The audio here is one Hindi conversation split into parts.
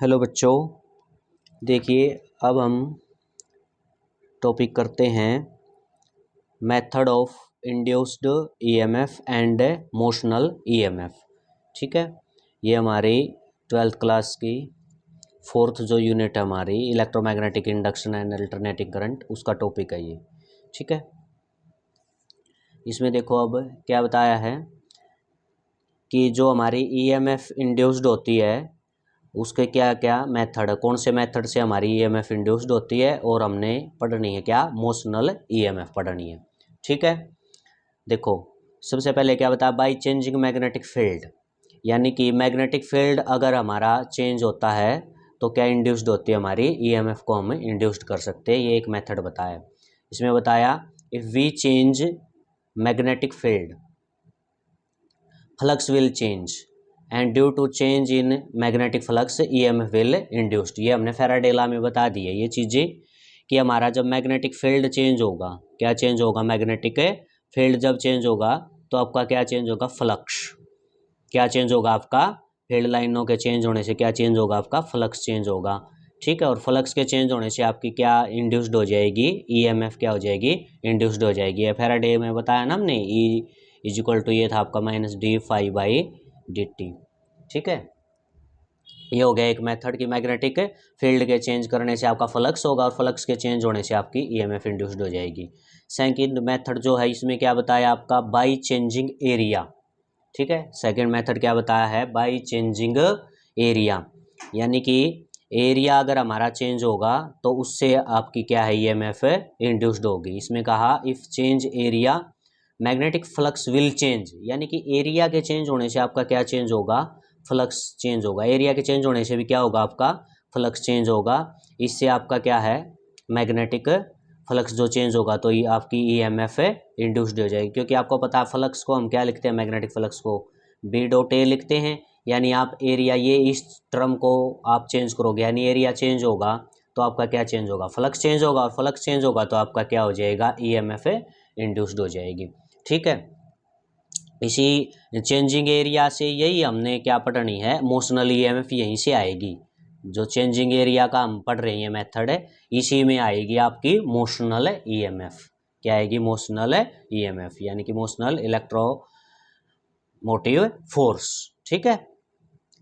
हेलो बच्चों, देखिए अब हम टॉपिक करते हैं method of induced EMF and motional EMF. ठीक है, ये हमारी 12th क्लास की 4th जो यूनिट है हमारी electromagnetic induction and alternating current, उसका टॉपिक है ये। ठीक है, इसमें देखो अब क्या बताया है कि जो हमारी ईएमएफ इंड्यूस्ड होती है उसके क्या क्या मेथड, कौन से मेथड से हमारी ईएमएफ इंड्यूस्ड होती है, और हमने पढ़नी है क्या, मोशनल ईएमएफ पढ़नी है। ठीक है, देखो सबसे पहले क्या बताया, बाय चेंजिंग मैग्नेटिक फील्ड, यानी कि मैग्नेटिक फील्ड अगर हमारा चेंज होता है तो क्या इंड्यूस्ड होती है हमारी ईएमएफ को हम इंड्यूस्ड कर सकते हैं। ये एक मेथड बताया। इसमें बताया if we change magnetic field flux will change and due to change in magnetic flux EMF will induced. ये हमने फैराडे लॉ में बता दी है ये चीज़ें कि हमारा जब मैग्नेटिक फील्ड चेंज होगा, क्या चेंज होगा, मैग्नेटिक फील्ड जब चेंज होगा तो आपका क्या चेंज होगा, फ्लक्स। क्या चेंज होगा आपका, फील्ड लाइनों के चेंज होने से क्या चेंज होगा, आपका फ्लक्स चेंज होगा। ठीक है, और फ्लक्स के चेंज होने से आपकी क्या इंड्यूस्ड हो जाएगी, ईएमएफ क्या हो जाएगी, इंड्यूस्ड हो जाएगी। फैराडे में बताया ना हमने, ई इज इक्वल टू ये था आपका -d∅dt। ठीक है, ये हो गया एक मेथड की मैग्नेटिक फील्ड के चेंज करने से आपका फ्लक्स होगा और फ्लक्स के चेंज होने से आपकी ईएमएफ इंड्यूस्ड हो जाएगी। सेकंड मेथड जो है इसमें क्या बताया आपका, बाय चेंजिंग एरिया। ठीक है, सेकंड मेथड क्या बताया है, बाय चेंजिंग एरिया, यानी कि एरिया अगर हमारा चेंज होगा तो उससे आपकी क्या है, ईएमएफ इंड्यूस्ड होगी। इसमें कहा if change area magnetic flux will change, यानी कि एरिया के चेंज होने से आपका क्या चेंज होगा, फ्लक्स चेंज होगा। एरिया के चेंज होने से भी क्या होगा, आपका फ्लक्स चेंज होगा। इससे आपका क्या है, मैग्नेटिक फ्लक्स जो चेंज होगा तो ये आपकी ईएमएफ इंड्यूस्ड हो जाएगी। क्योंकि आपको पता है फ्लक्स को हम क्या लिखते हैं, मैग्नेटिक फ्लक्स को B.A लिखते हैं। यानी आप एरिया, ये इस टर्म को आप चेंज करोगे, यानी एरिया चेंज होगा तो आपका क्या चेंज होगा, फ्लक्स चेंज होगा, और फ्लक्स चेंज होगा तो आपका क्या हो जाएगा, ईएमएफ इंड्यूस्ड हो जाएगी। ठीक है, इसी चेंजिंग एरिया से यही हमने क्या पढ़नी है, मोशनल ईएमएफ यहीं से आएगी। जो चेंजिंग एरिया का हम पढ़ रहे हैं मेथड है, इसी में आएगी आपकी मोशनल ईएमएफ। क्या आएगी, मोशनल ईएमएफ, यानी कि मोशनल इलेक्ट्रोमोटिव फोर्स। ठीक है,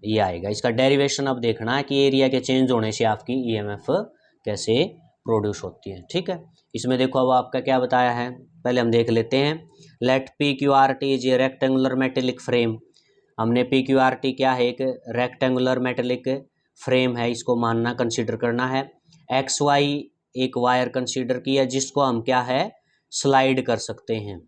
ये आएगा। इसका डेरिवेशन अब देखना है कि एरिया के चेंज होने से आपकी ईएमएफ कैसे प्रोड्यूस होती है। ठीक है, इसमें देखो अब आपका क्या बताया है, पहले हम देख लेते हैं। Let PQRT is a rectangular metallic frame. हमने PQRT क्या है, एक रेक्टेंगुलर मेटेलिक फ्रेम है, इसको मानना, कंसीडर करना है। XY एक वायर कंसीडर किया जिसको हम क्या है, स्लाइड कर सकते हैं।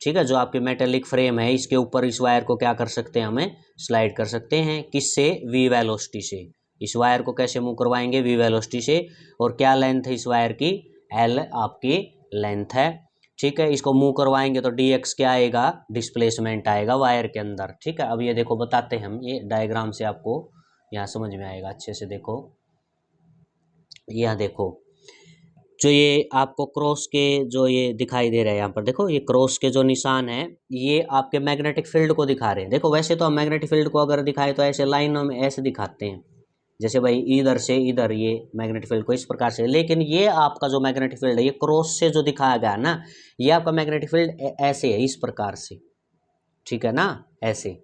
ठीक है, जो आपके मेटेलिक फ्रेम है इसके ऊपर इस वायर को क्या कर सकते हैं, हमें स्लाइड कर सकते हैं। किससे, V वेलोसिटी से। इस वायर को कैसे मूव करवाएंगे, V वेलोसिटी से। और क्या लेंथ है इस वायर की, L आपकी लेंथ है। ठीक है, इसको मूव करवाएंगे तो dx क्या आएगा, डिस्प्लेसमेंट आएगा वायर के अंदर। ठीक है, अब ये देखो बताते हैं हम, ये डायग्राम से आपको यहाँ समझ में आएगा अच्छे से। देखो यहाँ देखो, जो ये आपको क्रॉस के जो ये दिखाई दे रहे हैं यहाँ पर, देखो ये क्रॉस के जो निशान है ये आपके मैग्नेटिक फील्ड को दिखा रहे हैं। देखो वैसे तो हम मैग्नेटिक फील्ड को अगर दिखाए तो ऐसे लाइनों में ऐसे दिखाते हैं, जैसे भाई इधर से इधर, ये मैग्नेटिक फील्ड को इस प्रकार से। लेकिन ये आपका जो मैग्नेटिक फील्ड है ये क्रॉस से जो दिखाया गया ना, ये आपका मैग्नेटिक फील्ड ऐसे है, इस प्रकार से। ठीक है ना, ऐसे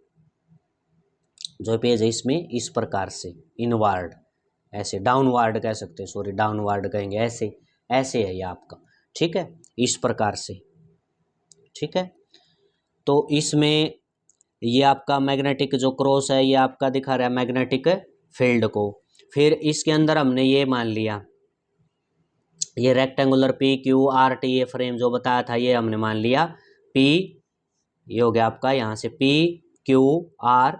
जो पेज है इसमें इस प्रकार से इनवर्ड, ऐसे डाउनवर्ड कह सकते हैं, सॉरी डाउनवर्ड कहेंगे, ऐसे ऐसे है ये आपका। ठीक है, इस प्रकार से। ठीक है, तो इसमें ये आपका मैग्नेटिक जो क्रॉस है ये आपका दिखा रहा है मैग्नेटिक फील्ड को। फिर इसके अंदर हमने ये मान लिया, ये रेक्टेंगुलर PQRT ये फ्रेम जो बताया था ये हमने मान लिया P, ये हो गया आपका यहाँ से PQRT।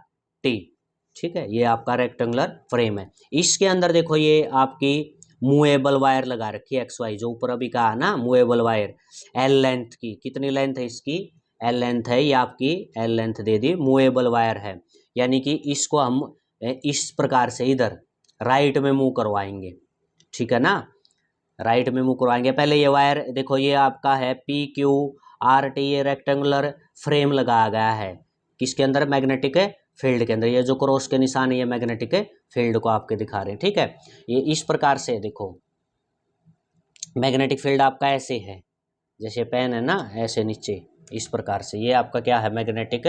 ठीक है, ये आपका रेक्टेंगुलर फ्रेम है। इसके अंदर देखो ये आपकी मूवेबल वायर लगा रखी है XY, जो ऊपर अभी कहा ना मूवेबल वायर, L लेंथ की। कितनी लेंथ है इसकी, L लेंथ है, ये आपकी L लेंथ दे दी, मूवेबल वायर है। यानी कि इसको हम इस प्रकार से इधर राइट में मूव करवाएंगे। ठीक है ना, राइट में मूव करवाएंगे। पहले ये वायर देखो, ये आपका है PQRT, ये रेक्टेंगुलर फ्रेम लगाया गया है। किसके अंदर, मैग्नेटिक फील्ड के अंदर। ये जो क्रॉस के निशान है ये मैग्नेटिक फील्ड को आपके दिखा रहे हैं, ठीक है। ये इस प्रकार से देखो, मैग्नेटिक फील्ड आपका ऐसे है, जैसे पेन है ना ऐसे नीचे, इस प्रकार से ये आपका क्या है, मैग्नेटिक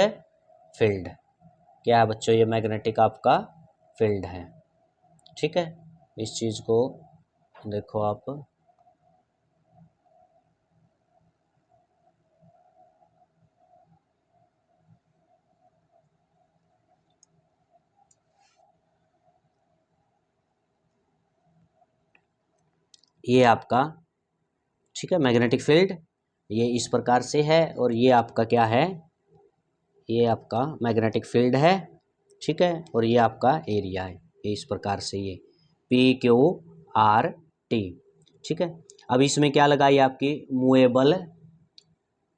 फील्ड। क्या है बच्चों, ये मैग्नेटिक आपका फील्ड है, ठीक है। इस चीज़ को देखो आप, ये आपका, ठीक है, मैग्नेटिक फील्ड ये इस प्रकार से है, और ये आपका क्या है, ये आपका मैग्नेटिक फील्ड है, ठीक है। और ये आपका एरिया है, ये इस प्रकार से, ये PQRT, ठीक है। अब इसमें क्या लगाई आपकी, मूवेबल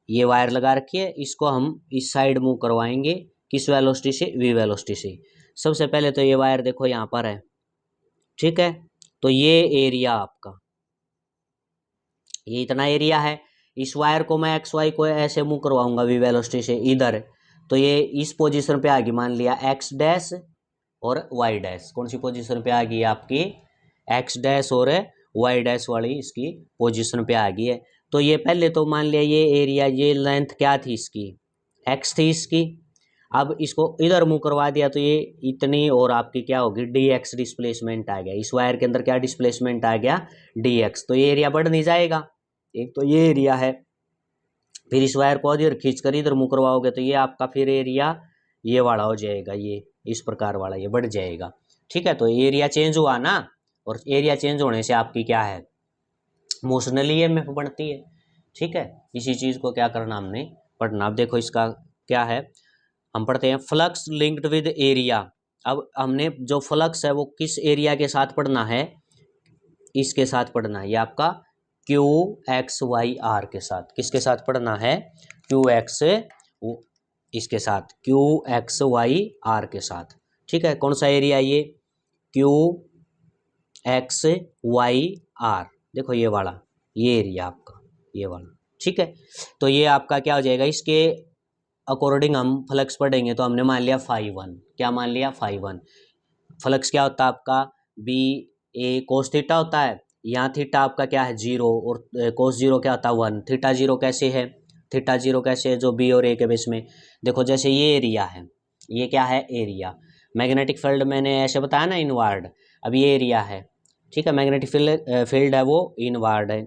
ये वायर लगा रखी है, इसको हम इस साइड मूव करवाएंगे, किस वेलोसिटी से, V वेलोसिटी से। सबसे पहले तो ये वायर देखो यहाँ पर है, ठीक है। तो ये एरिया आपका, ये इतना एरिया है। इस वायर को मैं XY को ऐसे मूव करवाऊंगा V वेलोसिटी से इधर, तो ये इस पोजीशन पे आ गई, मान लिया X डैश और Y डैश। कौन सी पोजीशन पे आ गई आपकी, X डैश और Y डैश वाली इसकी पोजीशन पे आ गई है। तो ये पहले तो मान लिया ये एरिया, ये लेंथ क्या थी इसकी, X थी इसकी। अब इसको इधर मूव करवा दिया तो ये इतनी, और आपकी क्या होगी, DX डिस्प्लेसमेंट आ गया। इस वायर के अंदर क्या डिस्प्लेसमेंट आ गया, DX। तो ये एरिया बढ़ नहीं जाएगा, एक तो ये एरिया है। फिर इस वायर को इधर खींच कर इधर मूव करवाओगे तो ये आपका फिर एरिया ये वाला हो जाएगा, ये इस प्रकार वाला ये बढ़ जाएगा, ठीक है। तो एरिया चेंज हुआ ना, और एरिया चेंज होने से आपकी क्या है, मोशनल EMF बनती है, ठीक है। इसी चीज़ को क्या करना हमने पढ़ना। अब देखो इसका क्या है, हम पढ़ते हैं फ्लक्स लिंक्ड विद एरिया। अब हमने जो फ्लक्स है वो किस एरिया के साथ पढ़ना है, इसके साथ पढ़ना है, ये आपका QXYR के साथ। किसके साथ पढ़ना है, QX, इसके साथ QXYR के साथ, ठीक है। कौन सा एरिया ये, QXYR, देखो ये वाला, ये एरिया आपका, ये वाला, ठीक है। तो ये आपका क्या हो जाएगा, इसके अकॉर्डिंग हम फ्लक्स पढ़ेंगे। तो हमने मान लिया φ1, क्या मान लिया, φ1। फ्लक्स क्या होता है आपका, BA cos थीटा होता है। यहाँ थीटा आपका क्या है, 0, और cos 0 क्या होता है, 1। थीटा 0 कैसे है, थीटा 0 कैसे है, जो B और A के बेस में। देखो जैसे ये एरिया है, ये क्या है, एरिया। मैग्नेटिक फील्ड मैंने ऐसे बताया ना, इनवार्ड। अब ये एरिया है, ठीक है। मैग्नेटिक फील्ड है वो इनवार्ड है,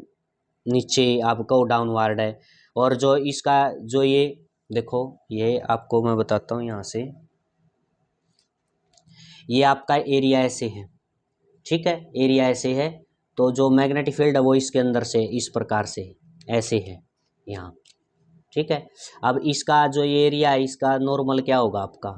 नीचे आपका डाउनवार्ड है। और जो इसका जो ये देखो, ये आपको मैं बताता हूँ यहाँ से, ये आपका एरिया ऐसे है, ठीक है, एरिया ऐसे है। तो जो मैग्नेटिक फील्ड है वो इसके अंदर से इस प्रकार से ऐसे है यहाँ, ठीक है। अब इसका जो ये एरिया है, इसका नॉर्मल क्या होगा आपका,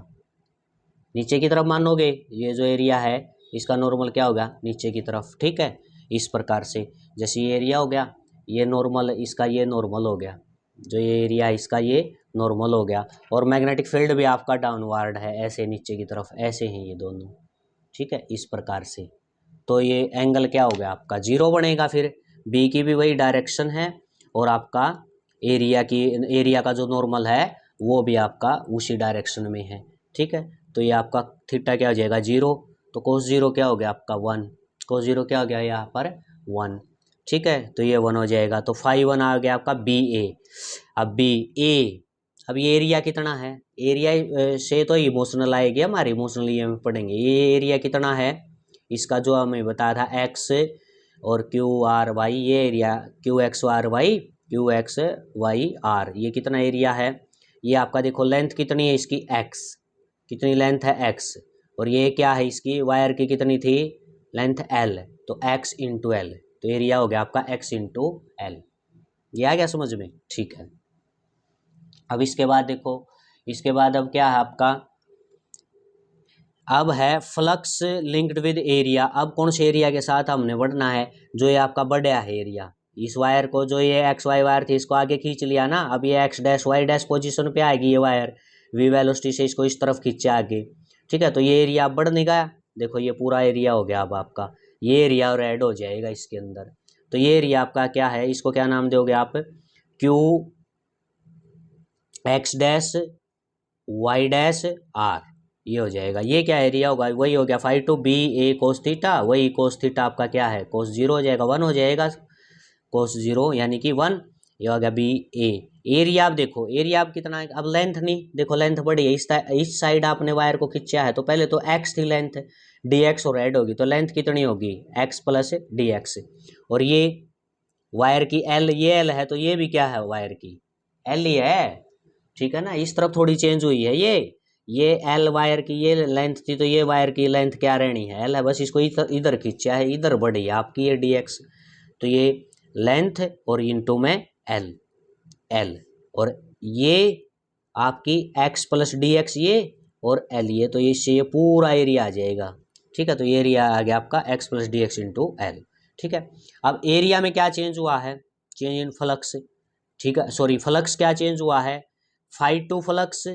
नीचे की तरफ मानोगे। ये जो एरिया है इसका नॉर्मल क्या होगा, नीचे की तरफ, ठीक है। इस प्रकार से, जैसे ये एरिया हो गया, ये नॉर्मल, इसका ये नॉर्मल हो गया, जो ये एरिया इसका ये नॉर्मल हो गया। और मैग्नेटिक फील्ड भी आपका डाउनवार्ड है, ऐसे नीचे की तरफ, ऐसे हैं ये दोनों, ठीक है, इस प्रकार से। तो ये एंगल क्या हो गया आपका, 0 बनेगा। फिर B की भी वही डायरेक्शन है, और आपका एरिया का जो नॉर्मल है वो भी आपका उसी डायरेक्शन में है, ठीक है। तो ये आपका थीटा क्या हो जाएगा, 0। तो cos 0 क्या हो गया आपका, 1। cos 0 क्या हो गया यहाँ पर, 1, ठीक है। तो ये 1 हो जाएगा। तो φ1 आ गया आपका BA। अब BA, अब ये एरिया कितना है, एरिया से तो इमोशनल आएगी हमारी, इमोशनल EMF पढ़ेंगे। ये एरिया कितना है, इसका जो हमें बताया था X और QRY, ये एरिया QXYR, ये कितना एरिया है, ये आपका देखो लेंथ कितनी है इसकी, X, कितनी लेंथ है, X। और ये क्या है इसकी, वायर की कितनी थी, लेंथ L, तो X इंटू L। तो एरिया हो गया आपका X इंटू L। ये आ गया समझ में, ठीक है। अब इसके बाद देखो, इसके बाद अब क्या है आपका, अब है फ्लक्स लिंक्ड विद एरिया। अब कौन से एरिया के साथ हमने बढ़ना है, जो ये आपका बढ़िया है एरिया। इस वायर को, जो ये XY वायर थी, इसको आगे खींच लिया ना। अब ये X dash Y dash position पे आएगी ये वायर, V वेलोसिटी से इसको इस तरफ खींचे आगे, ठीक है। तो ये एरिया अब बढ़ नहीं गया, देखो ये पूरा एरिया हो गया अब आपका, ये एरिया और ऐड हो जाएगा इसके अंदर। तो ये एरिया आपका क्या है, इसको क्या नाम दोगे आप, QX dash Y dash R, ये हो जाएगा। ये क्या एरिया होगा, वही हो गया 5 to b a cos theta, वही कोस थीटा आपका क्या है कोस 0 हो जाएगा, 1 हो जाएगा कोस 0 यानी कि 1। ये हो गया बी ए। एरिया आप देखो, एरिया आप कितना है, अब लेंथ नहीं देखो, लेंथ बढ़ी है, इस साइड आपने वायर को खींचा है तो पहले तो एक्स थी लेंथ, डी एक्स और ऐड होगी तो लेंथ कितनी होगी एक्स प्लस डी एक्स। और ये वायर की एल, ये एल है तो ये भी क्या है वायर की एल ही है, ठीक है ना। इस तरफ थोड़ी चेंज हुई है, ये एल वायर की ये लेंथ थी तो ये वायर की लेंथ क्या रहनी है एल है, बस इसको इधर खींचा है, इधर बढ़ी है आपकी ये डी एक्स, तो ये लेंथ और इनटू में एल, एल और ये आपकी एक्स प्लस डी एक्स ये और एल ये, तो इससे ये पूरा एरिया आ जाएगा, ठीक है। तो ये एरिया आ गया आपका x plus D x into L, ठीक है। अब एरिया में क्या चेंज हुआ है, चेंज इन फ्लक्स, ठीक है, सॉरी फ्लक्स क्या चेंज हुआ है, फाई टू फ्लक्स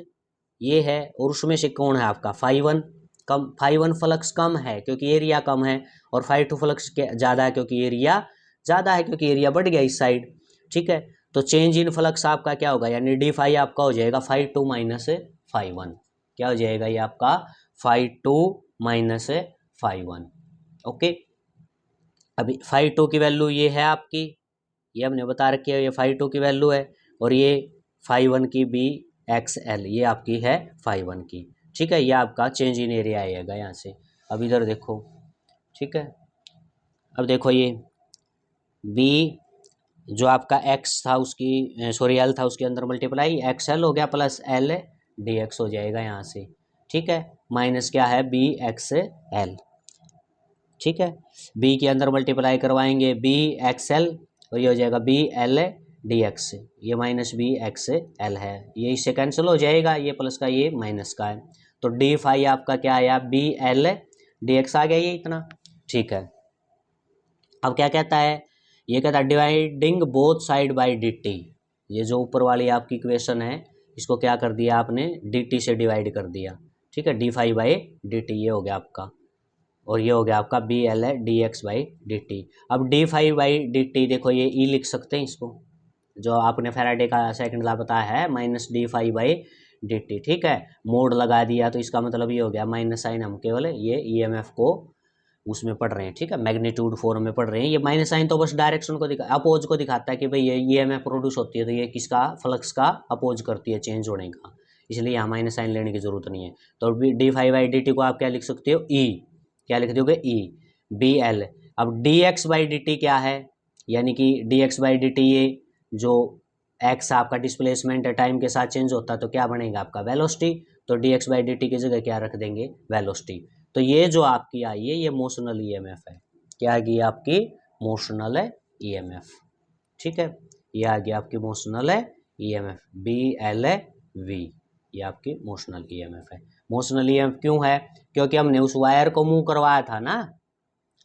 ये है और उसमें से कौन है आपका फाई 1 कम, फाई 1 फ्लक्स कम है क्योंकि एरिया कम है, और फाई 2 फ्लक्स ज़्यादा है क्योंकि एरिया ज़्यादा है, क्योंकि एरिया बढ़ गया इस साइड, ठीक है। तो चेंज इन फ्लक्स आपका क्या होगा, यानी डी फाई आपका हो जाएगा फाई 2 माइनस फाई 1, क्या हो जाएगा ये आपका फाई 2 माइनस फाई 1, ओके। अभी फाई 2 की वैल्यू ये है आपकी, ये हमने बता रखी है, ये फाई 2 की वैल्यू है, और ये फाई 1 की बी एक्स एल ये आपकी है फाई 1 की, ठीक है। ये आपका चेंज इन एरिया आएगा यहाँ से। अब इधर देखो, ठीक है, अब देखो ये बी जो आपका एक्स था उसकी सॉरी एल था उसके अंदर मल्टीप्लाई एक्स एल हो गया प्लस एल डी एक्स हो जाएगा यहाँ से, ठीक है, माइनस क्या है बी एक्स एल, ठीक है। बी के अंदर मल्टीप्लाई करवाएंगे बी एक्स एल और ये हो जाएगा बी एल डी एक्स, ये माइनस बी एक्स एल है, ये इससे कैंसिल हो जाएगा, ये प्लस का ये माइनस का है, तो डी फाई आपका क्या आया बी एल डी एक्स आ गया ये इतना, ठीक है। अब क्या कहता है, ये कहता है dividing both side by D T, ये जो ऊपर वाली आपकी इक्वेशन है इसको क्या कर दिया आपने डी टी से डिवाइड कर दिया, ठीक है, D phi by D T ये हो गया आपका, और ये हो गया आपका बी एल है D X by D T. अब D phi by D T देखो ये ई लिख सकते हैं इसको, जो आपने फैराडे का सेकंड लॉ बताया है minus d phi by D t, ठीक है, मोड लगा दिया तो इसका मतलब ये हो गया माइनस साइन, हम केवल ये ईएमएफ को उसमें पढ़ रहे हैं, ठीक है, मैग्नीट्यूड फॉर्म में पढ़ रहे हैं, ये माइनस साइन तो बस डायरेक्शन को अपोज को दिखाता है कि भाई ये ईएमएफ प्रोड्यूस होती है तो ये किसका फ्लक्स का अपोज करती है चेंज होने का, इसलिए यहाँ माइनस साइन लेने की जरूरत नहीं है। तो d phi by D t को आप क्या लिख सकते हो ई, क्या लिख दोगे ई बी एल। अब D X by D T क्या है, यानी कि D X by D T ये जो एक्स आपका डिस्प्लेसमेंट है टाइम के साथ चेंज होता है तो क्या बनेगा आपका वेलोसिटी, तो D X by D T की जगह क्या रख देंगे वेलोसिटी। तो ये जो आपकी आई है ये मोशनल ईएमएफ है, क्या आ गई आपकी मोशनल है ईएमएफ, ठीक है, ये आ गया आपकी मोशनल है ईएमएफ बी एल वी, ये आपकी मोशनल ईएमएफ है। मोशनल ईएमएफ क्यों है, क्योंकि हमने उस वायर को मूव करवाया था ना,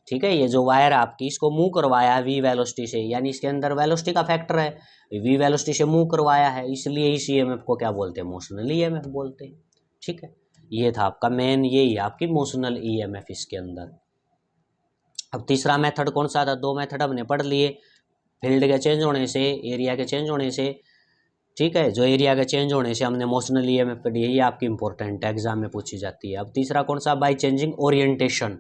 ठीक है, ये जो वायर आपकी इसको मूव करवाया है वी वेलोसिटी से, यानी इसके अंदर वेलोसिटी का फैक्टर है, वी वेलोसिटी से मूव करवाया है, इसलिए इस ईएमएफ को क्या बोलते हैं मोशनल ईएमएफ बोलते हैं, ठीक है। ये था आपका मेन, यही है आपकी मोशनल ईएमएफ इसके अंदर। अब तीसरा मेथड कौन सा था, दो मेथड हमने पढ़ लिए, फील्ड के चेंज होने से, एरिया के चेंज होने से, ठीक है, जो एरिया के चेंज होने से हमने मोशनल ईएमएफ पढ़ी है, ये आपकी इंपॉर्टेंट है एग्जाम में पूछी जाती है। अब तीसरा कौन सा, बाय चेंजिंग ओरिएंटेशन,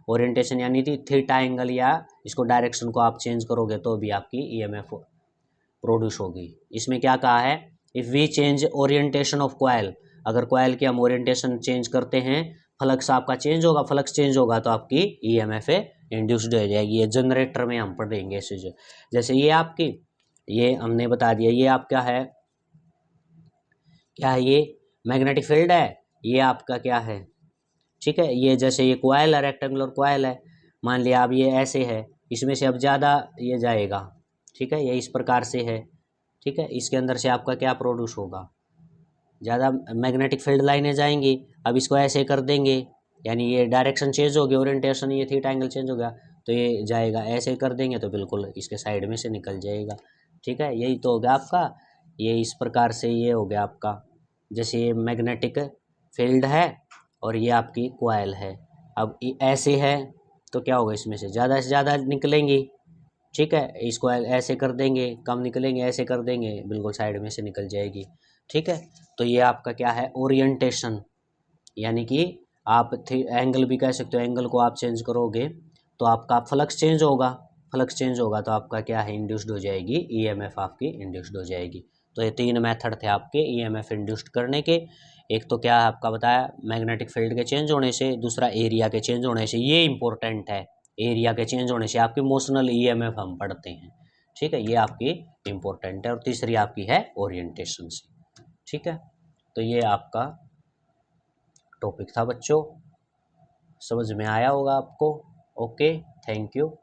ओरिएंटेशन यानी थीटा एंगल या इसको डायरेक्शन को आप चेंज करोगे तो भी आपकी ईएमएफ प्रोड्यूस होगी। इसमें क्या कहा है, if we change orientation of coil, अगर कॉइल की हम ओरिएंटेशन चेंज करते हैं फ्लक्स आपका चेंज होगा, फ्लक्स चेंज होगा तो आपकी ईएमएफ इंड्यूस्ड हो जाएगी। ये जनरेटर में हम पढ़ेंगे इसे, जैसे ये आपकी, ये हमने बता दिया, ये आपका है क्या है, ये मैग्नेटिक फील्ड है, ये आपका क्या है, ठीक है, ये जैसे ये कॉइल है, रेक्टेंगुलर कॉइल है, मान लिया अब ये ऐसे है, इसमें से अब ज़्यादा ये जाएगा, ठीक है, ये इस प्रकार से है, ठीक है, इसके अंदर से आपका क्या प्रोड्यूस होगा, ज़्यादा मैग्नेटिक फील्ड लाइनें जाएंगी। अब इसको ऐसे कर देंगे, यानी ये डायरेक्शन चेंज हो गया, ओरिएंटेशन ये थीटा एंगल चेंज हो गया तो ये जाएगा, ऐसे कर देंगे तो बिल्कुल इसके साइड में से निकल जाएगा, ठीक है, यही तो हो गया आपका, ये इस प्रकार से ये हो गया आपका, जैसे ये मैग्नेटिक फील्ड है और ये आपकी कॉइल है, अब ऐसे है तो क्या होगा, इसमें से ज़्यादा निकलेंगी, ठीक है, इसको ऐसे कर देंगे कम निकलेंगे, ऐसे कर देंगे बिल्कुल साइड में से निकल जाएगी। ठीक है। तो ये आपका क्या है, ओरिएंटेशन, यानी कि आप एंगल भी कह सकते हो, एंगल को आप चेंज करोगे तो आपका फ्लक्स चेंज होगा, फ्लक्स चेंज होगा तो आपका क्या है, इंड्यूस्ड हो जाएगी, ईएमएफ आपकी इंड्यूस्ड हो जाएगी। तो ये तीन मेथड थे आपके ईएमएफ इंड्यूस्ड करने के। एक तो क्या है आपका बताया, मैग्नेटिक फील्ड के चेंज होने से, दूसरा एरिया के चेंज होने से, ये इंपॉर्टेंट है, एरिया के चेंज होने से आपकी मोशनल ईएमएफ हम पढ़ते हैं, ठीक है, ये आपकी इंपॉर्टेंट है। और तीसरी आपकी है ओरिएंटेशन से, ठीक है। तो ये आपका टॉपिक था बच्चों, समझ में आया होगा आपको। Okay, thank you.